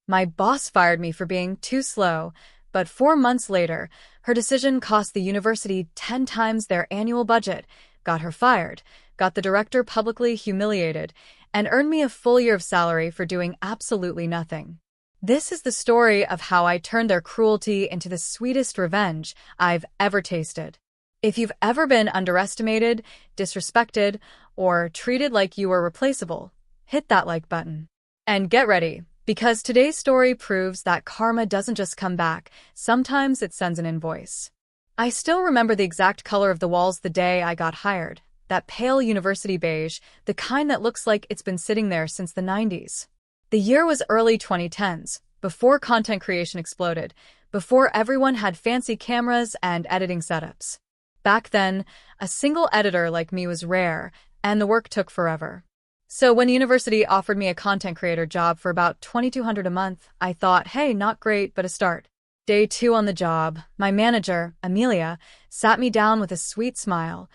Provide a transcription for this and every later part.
My boss fired me for being too slow, but 4 months later, her decision cost the university 10 times their annual budget, got her fired, got the director publicly humiliated, and earned me a full year of salary for doing absolutely nothing. This is the story of how I turned their cruelty into the sweetest revenge I've ever tasted. If you've ever been underestimated, disrespected, or treated like you were replaceable, hit that like button. And get ready, because today's story proves that karma doesn't just come back, sometimes it sends an invoice. I still remember the exact color of the walls the day I got hired, that pale university beige, the kind that looks like it's been sitting there since the 90s. The year was early 2010s, before content creation exploded, before everyone had fancy cameras and editing setups. Back then, a single editor like me was rare, and the work took forever. So when the university offered me a content creator job for about $2,200 a month, I thought, hey, not great, but a start. Day 2 on the job, my manager, Amelia, sat me down with a sweet smile,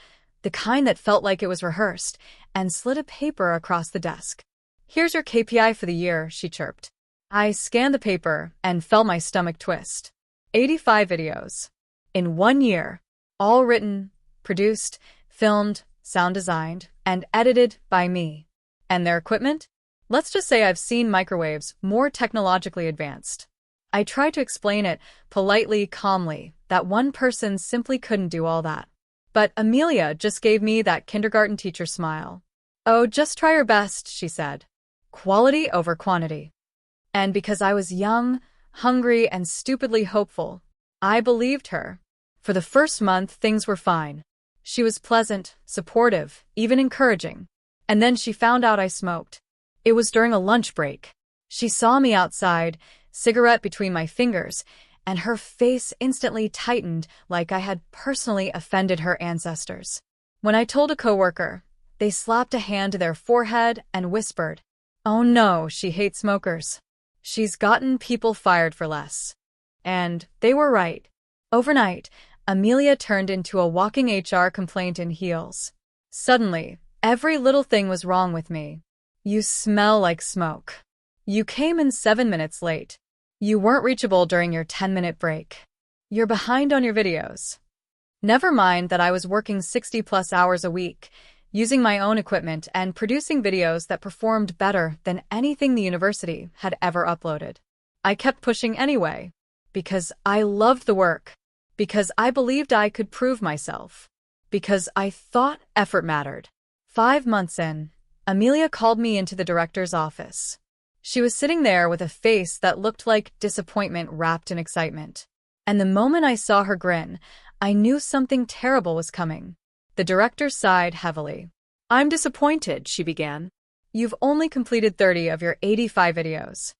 the kind that felt like it was rehearsed, and slid a paper across the desk. Here's your KPI for the year, she chirped. I scanned the paper and felt my stomach twist. 85 videos. In 1 year. All written, produced, filmed, sound designed, and edited by me. And their equipment? Let's just say I've seen microwaves more technologically advanced. I tried to explain it politely, calmly, that one person simply couldn't do all that. But Amelia just gave me that kindergarten teacher smile. Oh, just try your best, she said. Quality over quantity. And because I was young, hungry, and stupidly hopeful, I believed her. For the first month, things were fine. She was pleasant, supportive, even encouraging. And then she found out I smoked. It was during a lunch break. She saw me outside, cigarette between my fingers, and her face instantly tightened like I had personally offended her ancestors. When I told a coworker, they slapped a hand to their forehead and whispered, "Oh no, she hates smokers. She's gotten people fired for less." And they were right. Overnight, Amelia turned into a walking HR complaint in heels. Suddenly, every little thing was wrong with me. You smell like smoke. You came in 7 minutes late. You weren't reachable during your 10-minute break. You're behind on your videos. Never mind that I was working 60+ hours a week, using my own equipment and producing videos that performed better than anything the university had ever uploaded. I kept pushing anyway, because I loved the work, because I believed I could prove myself, because I thought effort mattered. 5 months in, Amelia called me into the director's office. She was sitting there with a face that looked like disappointment wrapped in excitement. And the moment I saw her grin, I knew something terrible was coming. The director sighed heavily. "I'm disappointed," she began. "You've only completed 30 of your 85 videos."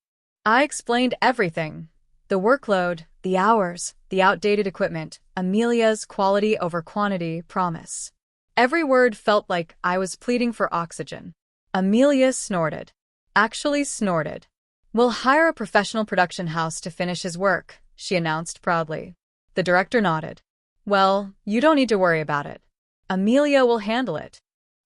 I explained everything. The workload, the hours, the outdated equipment, Amelia's quality over quantity promise. Every word felt like I was pleading for oxygen. Amelia snorted. Actually snorted. "We'll hire a professional production house to finish his work," she announced proudly. The director nodded. "Well, you don't need to worry about it. Amelia will handle it."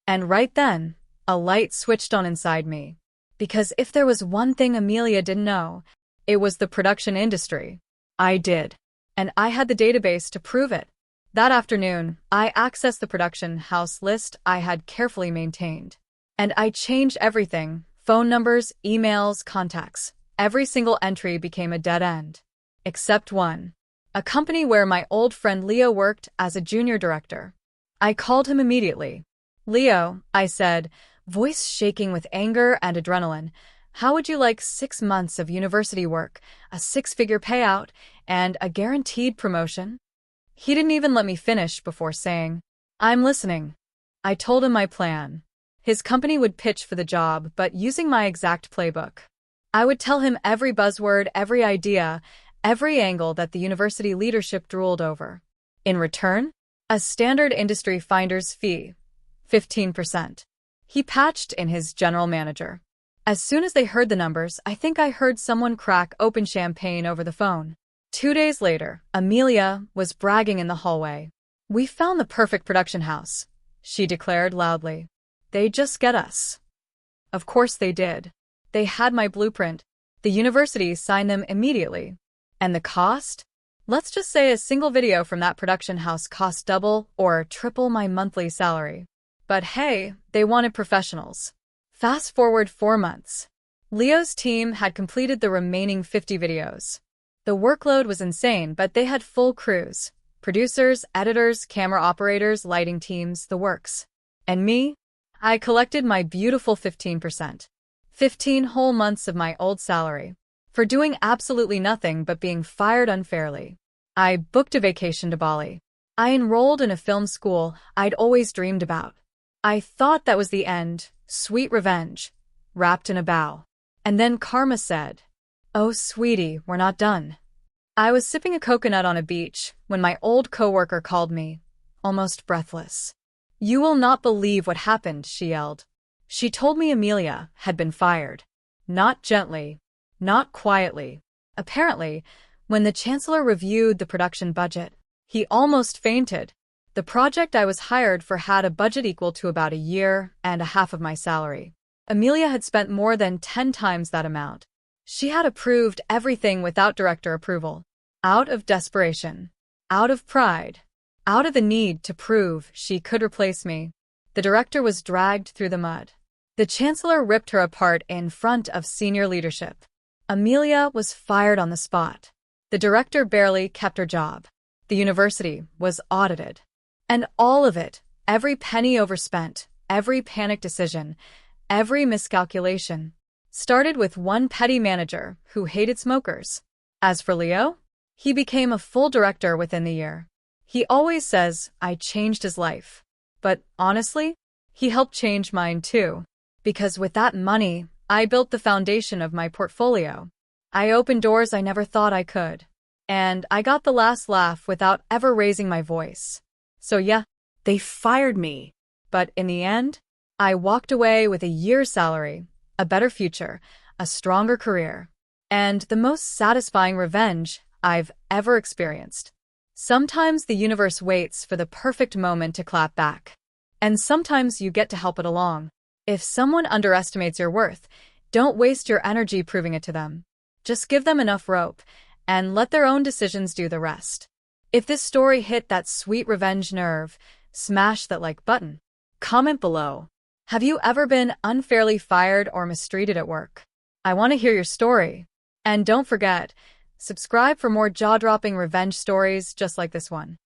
And right then, a light switched on inside me. Because if there was one thing Amelia didn't know, it was the production industry. I did. And I had the database to prove it. That afternoon, I accessed the production house list I had carefully maintained. And I changed everything. Phone numbers, emails, contacts. Every single entry became a dead end. Except one. A company where my old friend Leo worked as a junior director. I called him immediately. "Leo," I said, voice shaking with anger and adrenaline, "how would you like 6 months of university work, a 6-figure payout, and a guaranteed promotion?" He didn't even let me finish before saying, "I'm listening." I told him my plan. His company would pitch for the job, but using my exact playbook. I would tell him every buzzword, every idea, every angle that the university leadership drooled over. In return, a standard industry finder's fee, 15%. He patched in his general manager. As soon as they heard the numbers, I think I heard someone crack open champagne over the phone. 2 days later, Amelia was bragging in the hallway. "We found the perfect production house," she declared loudly. "They just get us." Of course they did. They had my blueprint. The university signed them immediately. And the cost? Let's just say a single video from that production house cost double or triple my monthly salary. But hey, they wanted professionals. Fast forward 4 months. Leo's team had completed the remaining 50 videos. The workload was insane, but they had full crews. Producers, editors, camera operators, lighting teams, the works. And me? I collected my beautiful 15%. 15 whole months of my old salary. For doing absolutely nothing but being fired unfairly. I booked a vacation to Bali. I enrolled in a film school I'd always dreamed about. I thought that was the end, sweet revenge, wrapped in a bow. And then karma said, "Oh, sweetie, we're not done." I was sipping a coconut on a beach when my old coworker called me, almost breathless. "You will not believe what happened," she yelled. She told me Amelia had been fired. Not gently, not quietly. Apparently, when the chancellor reviewed the production budget, he almost fainted. The project I was hired for had a budget equal to about a year and a half of my salary. Amelia had spent more than 10 times that amount. She had approved everything without director approval. Out of desperation. Out of pride. Out of the need to prove she could replace me. The director was dragged through the mud. The chancellor ripped her apart in front of senior leadership. Amelia was fired on the spot. The director barely kept her job. The university was audited. And all of it, every penny overspent, every panicked decision, every miscalculation, started with one petty manager who hated smokers. As for Leo, he became a full director within the year. He always says, "I changed his life." But honestly, he helped change mine too. Because with that money, I built the foundation of my portfolio. I opened doors I never thought I could. And I got the last laugh without ever raising my voice. So yeah, they fired me. But in the end, I walked away with a year's salary, a better future, a stronger career, and the most satisfying revenge I've ever experienced. Sometimes the universe waits for the perfect moment to clap back. And sometimes you get to help it along. If someone underestimates your worth, don't waste your energy proving it to them. Just give them enough rope and let their own decisions do the rest. If this story hit that sweet revenge nerve, smash that like button. Comment below. Have you ever been unfairly fired or mistreated at work? I want to hear your story. And don't forget, subscribe for more jaw-dropping revenge stories just like this one.